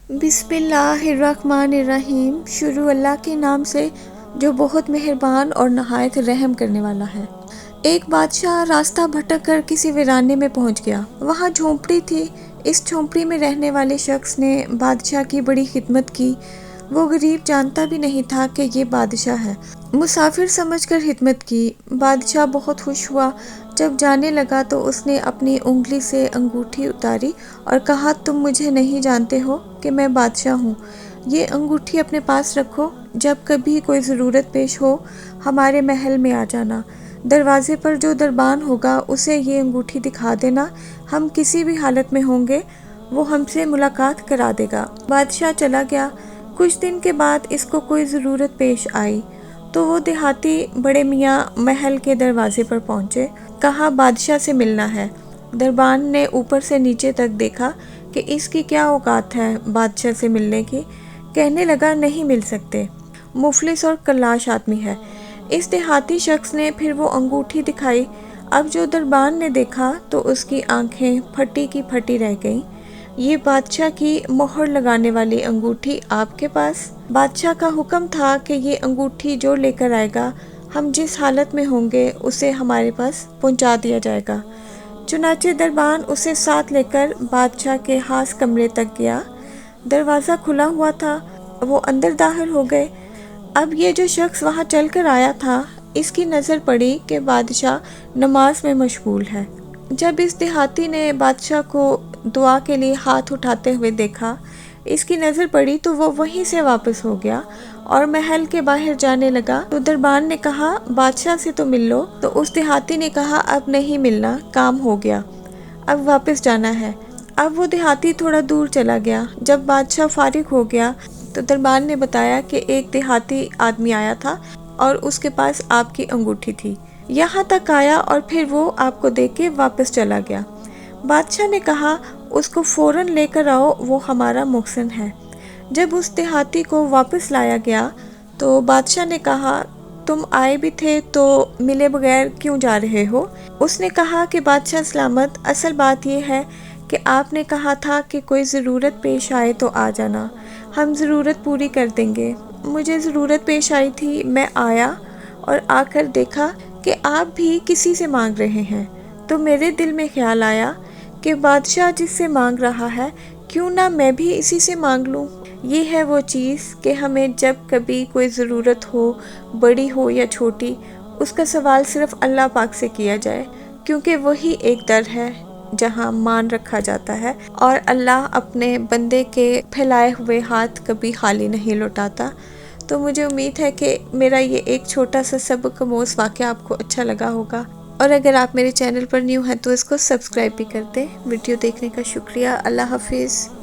बिस्मिल्लाहिर्रहमानिर्रहीम। शुरू अल्लाह के नाम से जो बहुत मेहरबान और नहायत रहम करने वाला है। एक बादशाह रास्ता भटक कर किसी वीराने में पहुंच गया। वहां झोंपड़ी थी। इस झोंपड़ी में रहने वाले शख्स ने बादशाह की बड़ी खिदमत की। वो गरीब जानता भी नहीं था कि ये बादशाह है। मुसाफिर समझकर खिदमत की। बादशाह बहुत खुश हुआ। जब जाने लगा तो उसने अपनी उंगली से अंगूठी उतारी और कहा, तुम मुझे नहीं जानते हो कि मैं बादशाह हूँ। ये अंगूठी अपने पास रखो। जब कभी कोई ज़रूरत पेश हो हमारे महल में आ जाना। दरवाजे पर जो दरबान होगा उसे ये अंगूठी दिखा देना। हम किसी भी हालत में होंगे वो हमसे मुलाकात करा देगा। बादशाह चला गया। कुछ दिन के बाद इसको कोई ज़रूरत पेश आई तो वो देहाती बड़े मियाँ महल के दरवाजे पर पहुँचे। कहा, बादशाह से मिलना है। दरबान ने ऊपर से नीचे तक देखा कि इसकी क्या औकात है बादशाह से मिलने की। कहने लगा, नहीं मिल सकते, मुफलिस और कल्लाश आदमी है। इस देहाती शख्स ने फिर वो अंगूठी दिखाई। अब जो दरबान ने देखा तो उसकी आंखें फटी की फटी रह गईं। ये बादशाह की मोहर लगाने वाली अंगूठी आपके पास? बादशाह का हुक्म था कि ये अंगूठी जो लेकर आएगा हम जिस हालत में होंगे उसे हमारे पास पहुंचा दिया जाएगा। चुनाचे दरबान उसे साथ लेकर बादशाह के खास कमरे तक गया। दरवाज़ा खुला हुआ था। वो अंदर दाखिल हो गए। अब ये जो शख्स वहाँ चल कर आया था इसकी नज़र पड़ी कि बादशाह नमाज में मशगूल है। जब इस देहाती ने बादशाह को दुआ के लिए हाथ उठाते हुए देखा, इसकी नज़र पड़ी तो वो वहीं से वापस हो गया और महल के बाहर जाने लगा। तो दरबान ने कहा, बादशाह से तो मिल लो। तो उस देहाती ने कहा, अब नहीं मिलना, काम हो गया, अब वापस जाना है। अब वो देहाती थोड़ा दूर चला गया। जब बादशाह फारिग हो गया तो दरबान ने बताया कि एक देहाती आदमी आया था और उसके पास आपकी अंगूठी थी। यहाँ तक आया और फिर वो आपको देख के वापस चला गया। बादशाह ने कहा, उसको फ़ौरन लेकर आओ, वो हमारा मुहसिन है। जब उस देहाती को वापस लाया गया तो बादशाह ने कहा, तुम आए भी थे तो मिले बगैर क्यों जा रहे हो? उसने कहा कि बादशाह सलामत, असल बात यह है कि आपने कहा था कि कोई ज़रूरत पेश आए तो आ जाना, हम ज़रूरत पूरी कर देंगे। मुझे ज़रूरत पेश आई थी, मैं आया और आकर देखा कि आप भी किसी से मांग रहे हैं। तो मेरे दिल में ख्याल आया कि बादशाह जिससे मांग रहा है क्यों ना मैं भी इसी से मांग लूं। ये है वो चीज़ कि हमें जब कभी कोई ज़रूरत हो, बड़ी हो या छोटी, उसका सवाल सिर्फ़ अल्लाह पाक से किया जाए, क्योंकि वही एक दर है जहां मान रखा जाता है और अल्लाह अपने बंदे के फैलाए हुए हाथ कभी खाली नहीं लौटाता। तो मुझे उम्मीद है कि मेरा ये एक छोटा सा सबक आमोज़ वाक़या आपको अच्छा लगा होगा, और अगर आप मेरे चैनल पर न्यू हैं तो इसको सब्सक्राइब भी कर दें। वीडियो देखने का शुक्रिया। अल्लाह हाफिज़।